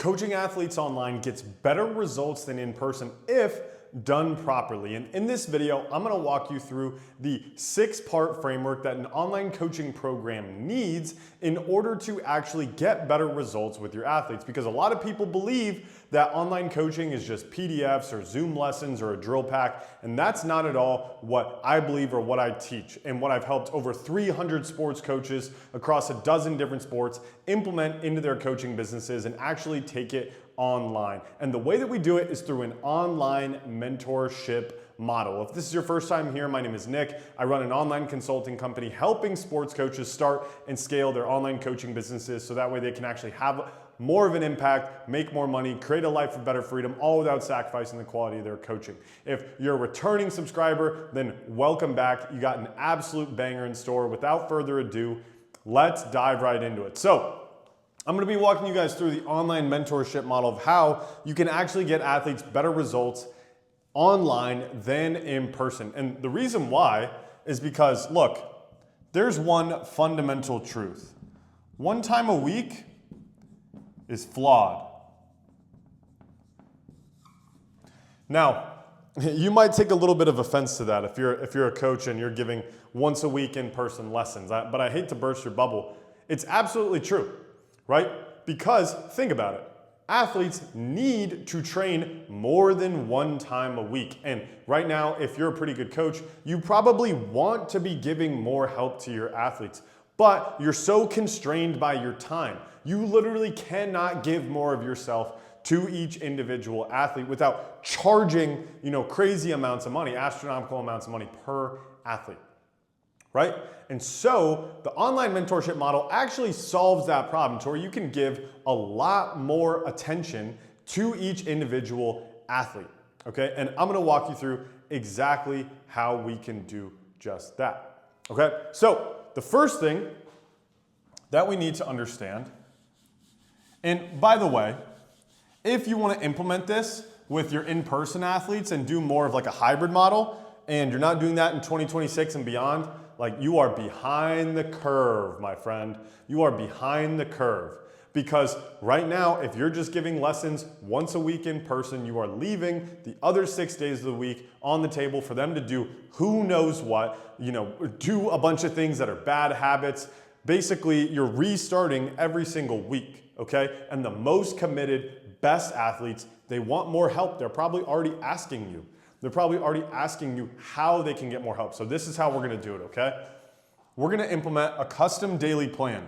coaching athletes online gets better results than in person if done properly. And in this video, I'm gonna walk you through the 6-part framework that an online coaching program needs in order to actually get better results with your athletes. Because a lot of people believe that online coaching is just PDFs or Zoom lessons or a drill pack, and that's not at all what I believe or what I teach and what I've helped over 300 sports coaches across a dozen different sports implement into their coaching businesses and actually take it online. And the way that we do it is through an online mentorship model. If this is your first time here, my name is Nick. I run an online consulting company helping sports coaches start and scale their online coaching businesses so that way they can actually have more of an impact, make more money, create a life of better freedom, all without sacrificing the quality of their coaching. If you're a returning subscriber, then welcome back. You got an absolute banger in store. Without further ado, let's dive right into it. So, I'm gonna be walking you guys through the online mentorship model of how you can actually get athletes better results online than in person. And the reason why is because, look, there's one fundamental truth. One time a week is flawed. Now, you might take a little bit of offense to that if you're a coach and you're giving once a week in-person lessons, but I hate to burst your bubble. It's absolutely true. Right? Because think about it. Athletes need to train more than one time a week. And right now, if you're a pretty good coach, you probably want to be giving more help to your athletes, but you're so constrained by your time. You literally cannot give more of yourself to each individual athlete without charging, crazy amounts of money, astronomical amounts of money per athlete. Right? And so the online mentorship model actually solves that problem to where you can give a lot more attention to each individual athlete. Okay? And I'm gonna walk you through exactly how we can do just that. Okay? So the first thing that we need to understand, and by the way, if you want to implement this with your in-person athletes and do more of like a hybrid model, and you're not doing that in 2026 and beyond, like you are behind the curve, my friend. You are behind the curve. Because right now, if you're just giving lessons once a week in person, you are leaving the other 6 days of the week on the table for them to do who knows what, do a bunch of things that are bad habits. Basically, you're restarting every single week, okay? And the most committed, best athletes, they want more help. They're probably already asking you. They're probably already asking you how they can get more help. So this is how we're gonna do it, okay? We're gonna implement a custom daily plan.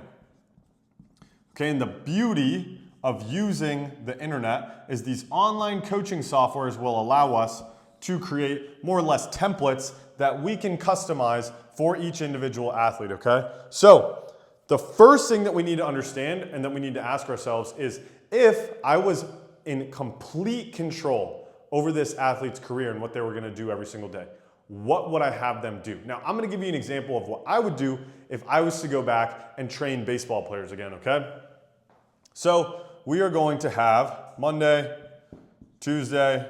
Okay, and the beauty of using the internet is these online coaching softwares will allow us to create more or less templates that we can customize for each individual athlete, okay? So the first thing that we need to understand and that we need to ask ourselves is, if I was in complete control over this athlete's career and what they were gonna do every single day, what would I have them do? Now, I'm gonna give you an example of what I would do if I was to go back and train baseball players again, okay? So we are going to have Monday, Tuesday,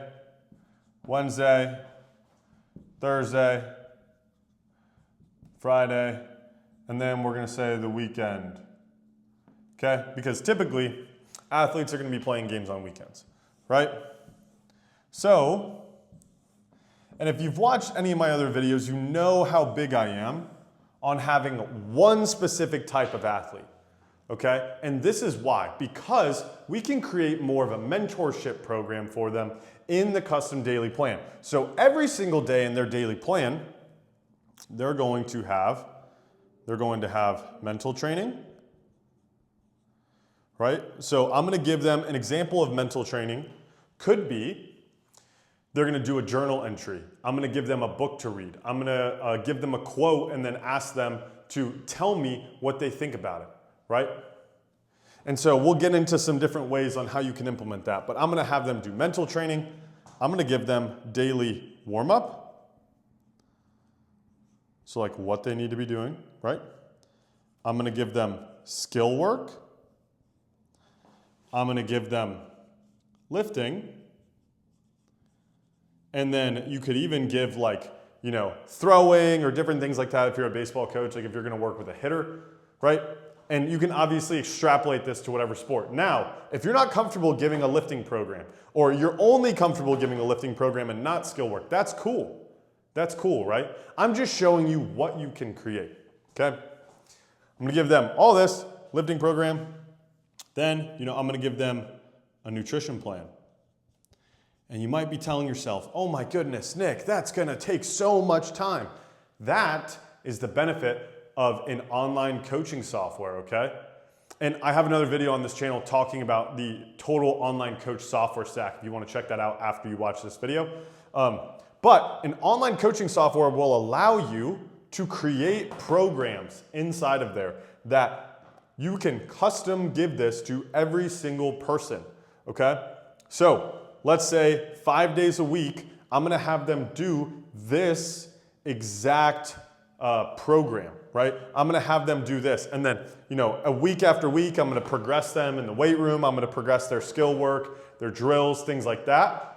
Wednesday, Thursday, Friday, and then we're gonna say the weekend, okay? Because typically, athletes are gonna be playing games on weekends, right? So, and if you've watched any of my other videos, you know how big I am on having one specific type of athlete, okay? And this is why, because we can create more of a mentorship program for them in the custom daily plan. So every single day in their daily plan, they're going to have mental training, right? So I'm gonna give them an example of mental training. Could be, they're gonna do a journal entry. I'm gonna give them a book to read. I'm gonna give them a quote and then ask them to tell me what they think about it, right? And so we'll get into some different ways on how you can implement that, but I'm gonna have them do mental training. I'm gonna give them daily warm-up. So like what they need to be doing, right? I'm gonna give them skill work. I'm gonna give them lifting. And then you could even give throwing or different things like that if you're a baseball coach, like if you're gonna work with a hitter, right? And you can obviously extrapolate this to whatever sport. Now, if you're not comfortable giving a lifting program, or you're only comfortable giving a lifting program and not skill work, that's cool. That's cool, right? I'm just showing you what you can create, okay? I'm gonna give them all this, lifting program, then, I'm gonna give them a nutrition plan. And you might be telling yourself, oh my goodness, Nick, that's gonna take so much time. That is the benefit of an online coaching software, okay? And I have another video on this channel talking about the total online coach software stack if you wanna check that out after you watch this video. But an online coaching software will allow you to create programs inside of there that you can custom give this to every single person, okay? So let's say 5 days a week, I'm gonna have them do this exact program, right? I'm gonna have them do this. And then, a week after week, I'm gonna progress them in the weight room. I'm gonna progress their skill work, their drills, things like that.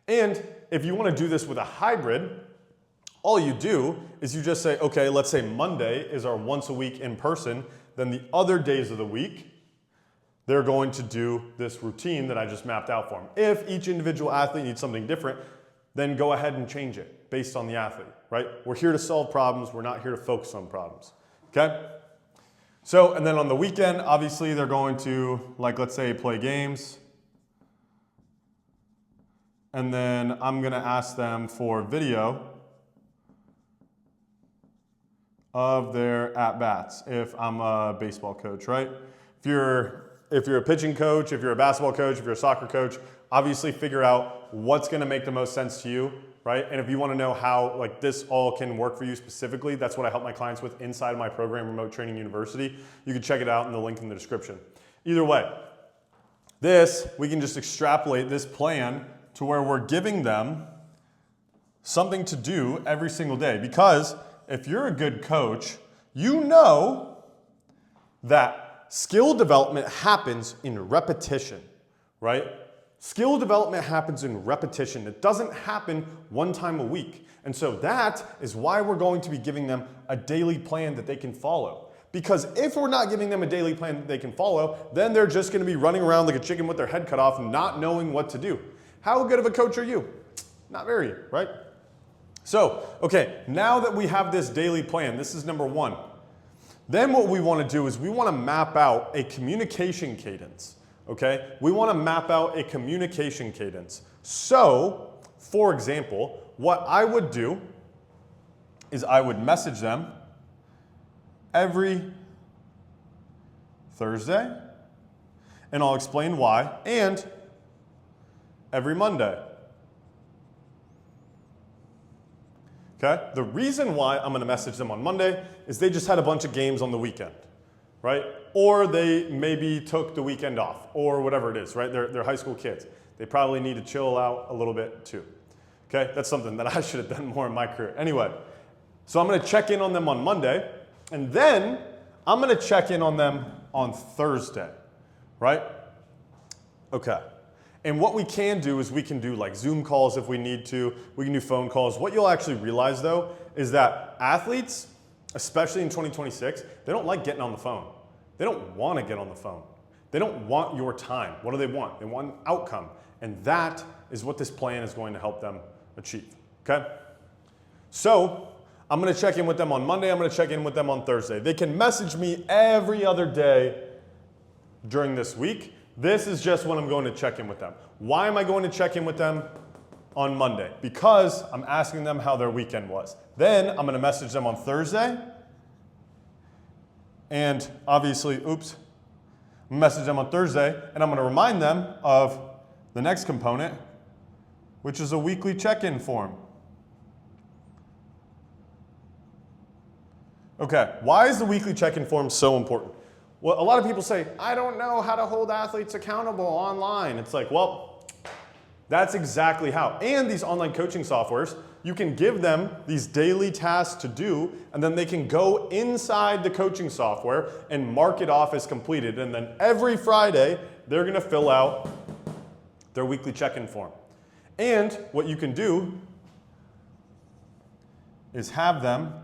And if you wanna do this with a hybrid, all you do is you just say, okay, let's say Monday is our once a week in person, then the other days of the week, they're going to do this routine that I just mapped out for them. If each individual athlete needs something different, then go ahead and change it based on the athlete, right? We're here to solve problems. We're not here to focus on problems, okay? So, and then on the weekend, obviously they're going to, let's say, play games. And then I'm gonna ask them for video of their at-bats if I'm a baseball coach, right? If you're a pitching coach, if you're a basketball coach, if you're a soccer coach, obviously figure out what's gonna make the most sense to you, right? And if you wanna know how this all can work for you specifically, that's what I help my clients with inside of my program, Remote Training University. You can check it out in the link in the description. Either way, we can just extrapolate this plan to where we're giving them something to do every single day. Because if you're a good coach, you know that skill development happens in repetition, right? Skill development happens in repetition. It doesn't happen one time a week. And so that is why we're going to be giving them a daily plan that they can follow. Because if we're not giving them a daily plan that they can follow, then they're just gonna be running around like a chicken with their head cut off, not knowing what to do. How good of a coach are you? Not very, right? So, okay, now that we have this daily plan, this is number one. Then what we wanna do is we wanna map out a communication cadence, okay? We wanna map out a communication cadence. So, for example, what I would do is I would message them every Thursday, and I'll explain why, and every Monday. Okay? The reason why I'm gonna message them on Monday is they just had a bunch of games on the weekend, right? Or they maybe took the weekend off, or whatever it is, right? They're high school kids. They probably need to chill out a little bit too. Okay? That's something that I should have done more in my career. Anyway, so I'm gonna check in on them on Monday, and then I'm gonna check in on them on Thursday, right? Okay. And what we can do is we can do Zoom calls if we need to. We can do phone calls. What you'll actually realize though is that athletes, especially in 2026, they don't like getting on the phone. They don't want to get on the phone. They don't want your time. What do they want? They want an outcome. And that is what this plan is going to help them achieve, okay? So I'm gonna check in with them on Monday. I'm gonna check in with them on Thursday. They can message me every other day during this week. This is just when I'm going to check in with them. Why am I going to check in with them on Monday? Because I'm asking them how their weekend was. Then I'm gonna message them on Thursday. And obviously, I'm gonna message them on Thursday, and I'm gonna remind them of the next component, which is a weekly check-in form. Okay, why is the weekly check-in form so important? Well, a lot of people say, I don't know how to hold athletes accountable online. It's well, that's exactly how. And these online coaching softwares, you can give them these daily tasks to do, and then they can go inside the coaching software and mark it off as completed. And then every Friday, they're gonna fill out their weekly check-in form. And what you can do is have them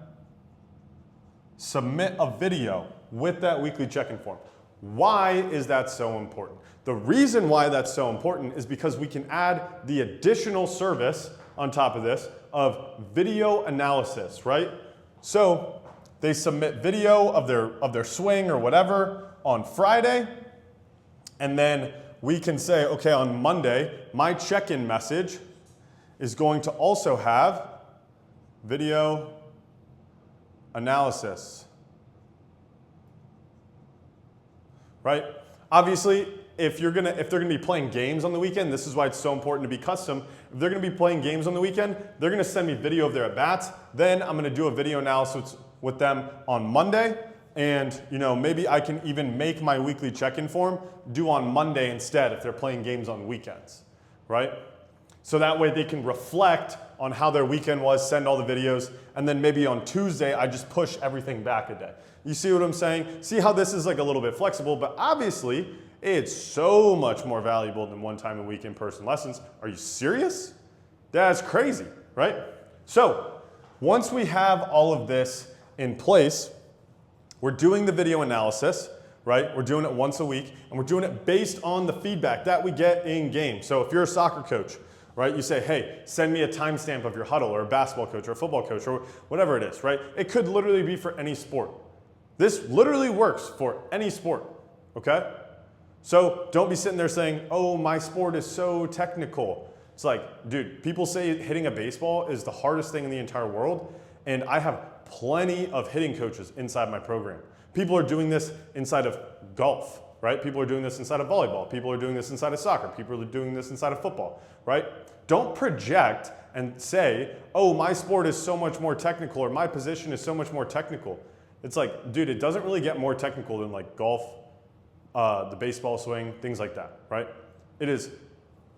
submit a video with that weekly check-in form. Why is that so important? The reason why that's so important is because we can add the additional service on top of this of video analysis, right? So they submit video of their swing or whatever on Friday, and then we can say, okay, on Monday, my check-in message is going to also have video analysis, right? Obviously, if they're gonna be playing games on the weekend, this is why it's so important to be custom. If they're gonna be playing games on the weekend, they're gonna send me video of their at-bats. Then I'm gonna do a video analysis with them on Monday. And maybe I can even make my weekly check-in form due on Monday instead if they're playing games on weekends, right? So that way they can reflect on how their weekend was, send all the videos, and then maybe on Tuesday I just push everything back a day. You see what I'm saying? See how this is like a little bit flexible, but obviously it's so much more valuable than one time a week in-person lessons. Are you serious? That's crazy, right? So once we have all of this in place, we're doing the video analysis, right? We're doing it once a week, and we're doing it based on the feedback that we get in game. So if you're a soccer coach, right, you say, hey, send me a timestamp of your huddle, or a basketball coach, or a football coach, or whatever it is, right? It could literally be for any sport. This literally works for any sport, okay? So don't be sitting there saying, oh, my sport is so technical. It's like, dude, people say hitting a baseball is the hardest thing in the entire world, and I have plenty of hitting coaches inside my program. People are doing this inside of golf, right? People are doing this inside of volleyball. People are doing this inside of soccer. People are doing this inside of football, right? Don't project and say, oh, my sport is so much more technical, or my position is so much more technical. It's like, dude, it doesn't really get more technical than like golf, the baseball swing, things like that, right? It is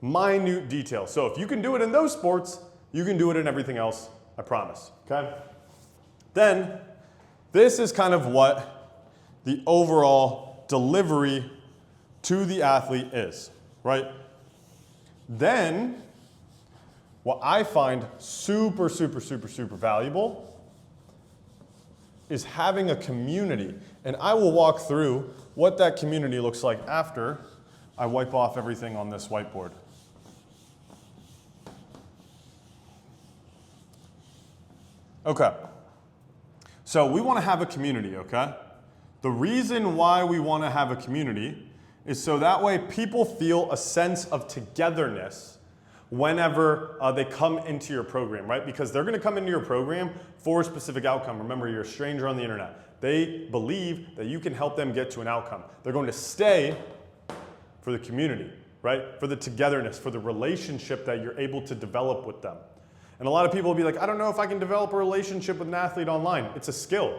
minute detail. So if you can do it in those sports, you can do it in everything else, I promise, okay? Then, this is kind of what the overall delivery to the athlete is, right? Then, what I find super, super, super, super valuable is having a community. And I will walk through what that community looks like after I wipe off everything on this whiteboard. Okay. So we want to have a community, okay? The reason why we want to have a community is so that way people feel a sense of togetherness whenever they come into your program, right? Because they're going to come into your program for a specific outcome. Remember, you're a stranger on the internet. They believe that you can help them get to an outcome. They're going to stay for the community, right? For the togetherness, for the relationship that you're able to develop with them. And a lot of people will be like, I don't know if I can develop a relationship with an athlete online. It's a skill.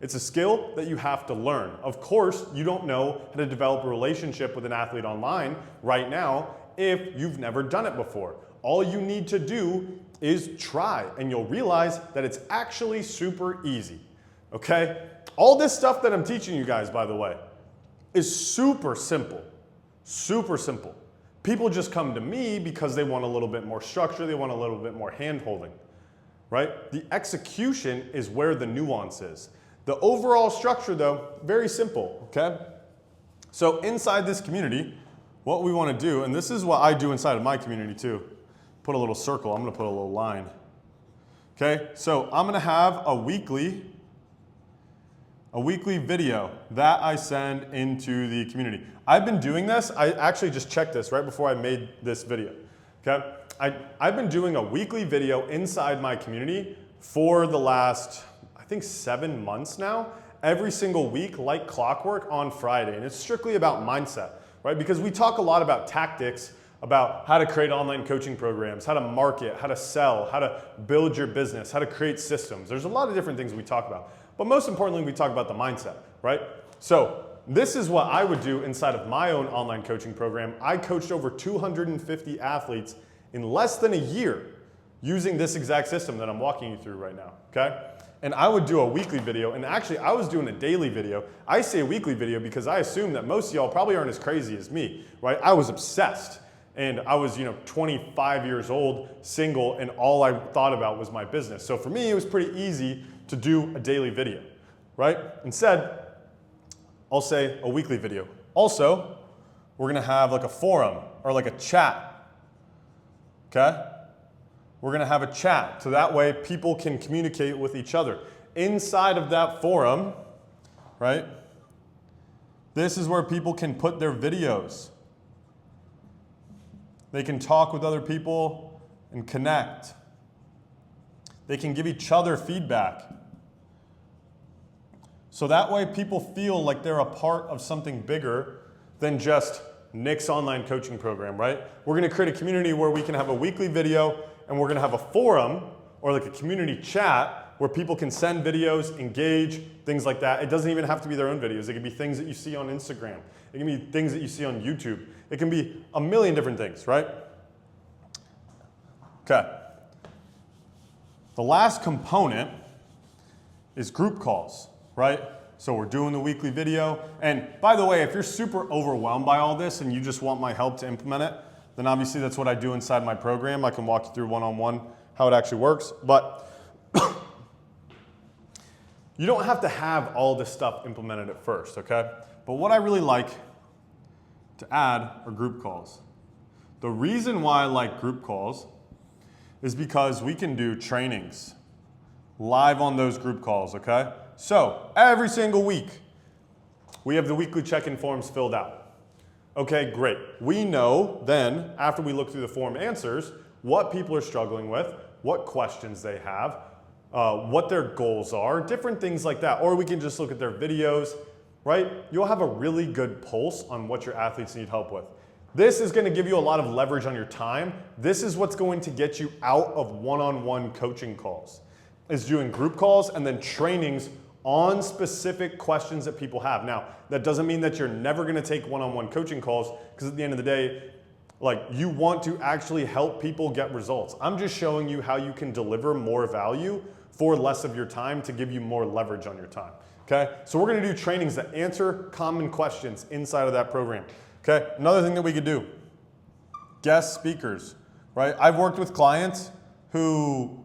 It's a skill that you have to learn. Of course, you don't know how to develop a relationship with an athlete online right now if you've never done it before. All you need to do is try, and you'll realize that it's actually super easy, okay? All this stuff that I'm teaching you guys, by the way, is super simple, super simple. People just come to me because they want a little bit more structure, they want a little bit more hand-holding, right? The execution is where the nuance is. The overall structure, though, very simple, okay? So inside this community, what we want to do, and this is what I do inside of my community too, put a little circle, I'm going to put a little line. Okay, so I'm going to have a weekly video that I send into the community. I've been doing this, I actually just checked this right before I made this video, okay? I've been doing a weekly video inside my community for the last, I think 7 months now, every single week like clockwork on Friday, and it's strictly about mindset, right? Because we talk a lot about tactics, about how to create online coaching programs, how to market, how to sell, how to build your business, how to create systems. There's a lot of different things we talk about. But most importantly, we talk about the mindset, right? So this is what I would do inside of my own online coaching program. I coached over 250 athletes in less than a year using this exact system that I'm walking you through right now, okay? And I would do a weekly video, and actually I was doing a daily video. I say a weekly video because I assume that most of y'all probably aren't as crazy as me, right? I was obsessed, and I was 25 years old, single, and all I thought about was my business. So for me, it was pretty easy to do a daily video, right? Instead, I'll say a weekly video. Also, we're gonna have like a forum or like a chat, okay? We're gonna have a chat, so that way people can communicate with each other. Inside of that forum, right? This is where people can put their videos. They can talk with other people and connect. They can give each other feedback. So that way people feel like they're a part of something bigger than just Nick's online coaching program, right? We're gonna create a community where we can have a weekly video and we're gonna have a forum or like a community chat where people can send videos, engage, things like that. It doesn't even have to be their own videos. It can be things that you see on Instagram. It can be things that you see on YouTube. It can be a million different things, right? Okay. The last component is group calls, right? So we're doing the weekly video. And by the way, if you're super overwhelmed by all this and you just want my help to implement it, then obviously that's what I do inside my program. I can walk you through one-on-one how it actually works. But you don't have to have all this stuff implemented at first, okay? But what I really like to add are group calls. The reason why I like group calls is because we can do trainings live on those group calls, okay? So every single week, we have the weekly check-in forms filled out. Okay, great. We know then, after we look through the form answers, what people are struggling with, what questions they have, what their goals are, different things like that. Or we can just look at their videos, right? You'll have a really good pulse on what your athletes need help with. This is going to give you a lot of leverage on your time. This is what's going to get you out of one-on-one coaching calls, is doing group calls and then trainings on specific questions that people have. Now, that doesn't mean that you're never going to take one-on-one coaching calls, because at the end of the day, like, you want to actually help people get results. I'm just showing you how you can deliver more value for less of your time to give you more leverage on your time, okay? So we're gonna do trainings that answer common questions inside of that program, okay? Another thing that we could do, guest speakers, right? I've worked with clients who,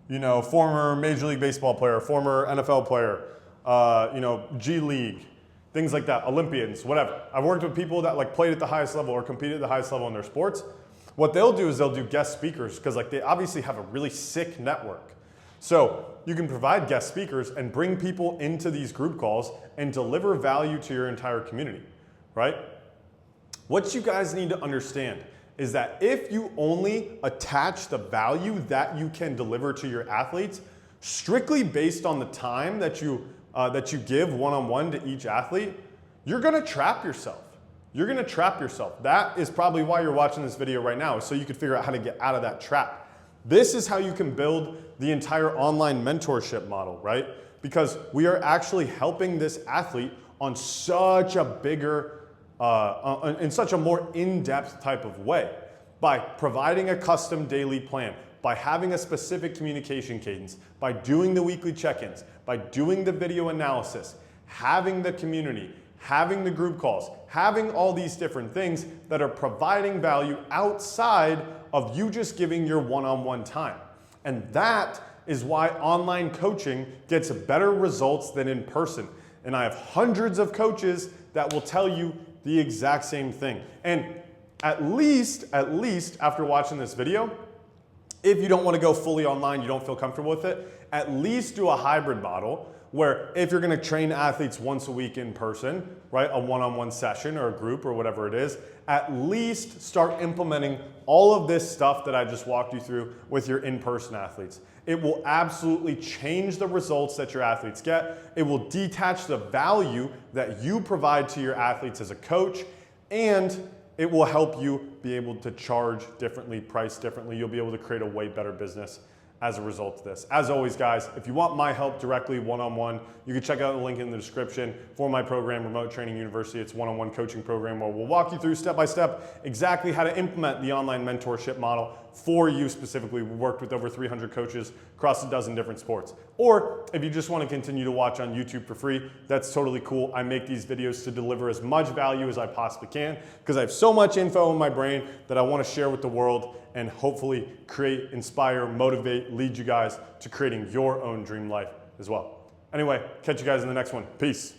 you know, former Major League Baseball player, former NFL player, you know, G League, things like that, Olympians, whatever. I've worked with people that like played at the highest level or competed at the highest level in their sports. What they'll do is they'll do guest speakers, because like they obviously have a really sick network. So you can provide guest speakers and bring people into these group calls and deliver value to your entire community, right? What you guys need to understand is that if you only attach the value that you can deliver to your athletes strictly based on the time that you give one-on-one to each athlete, you're gonna trap yourself. You're gonna trap yourself. That is probably why you're watching this video right now, so you can figure out how to get out of that trap. This is how you can build the entire online mentorship model, right? Because we are actually helping this athlete on such a bigger, in such a more in-depth type of way, by providing a custom daily plan, by having a specific communication cadence, by doing the weekly check-ins, by doing the video analysis, having the community, having the group calls, having all these different things that are providing value outside of you just giving your one-on-one time. And that is why online coaching gets better results than in person. And I have hundreds of coaches that will tell you the exact same thing. And at least after watching this video, if you don't want to go fully online, you don't feel comfortable with it, at least do a hybrid model where if you're going to train athletes once a week in person, right, a one-on-one session or a group or whatever it is, at least start implementing all of this stuff that I just walked you through with your in-person athletes. It will absolutely change the results that your athletes get. It will detach the value that you provide to your athletes as a coach, and it will help you be able to charge differently, price differently. You'll be able to create a way better business as a result of this. As always, guys, if you want my help directly one-on-one, you can check out the link in the description for my program, Remote Training University. It's a one-on-one coaching program where we'll walk you through step-by-step exactly how to implement the online mentorship model for you specifically. We worked with over 300 coaches across a dozen different sports. Or if you just want to continue to watch on YouTube for free, that's totally cool. I make these videos to deliver as much value as I possibly can because I have so much info in my brain that I want to share with the world and hopefully create, inspire, motivate, lead you guys to creating your own dream life as well. Anyway, catch you guys in the next one. Peace.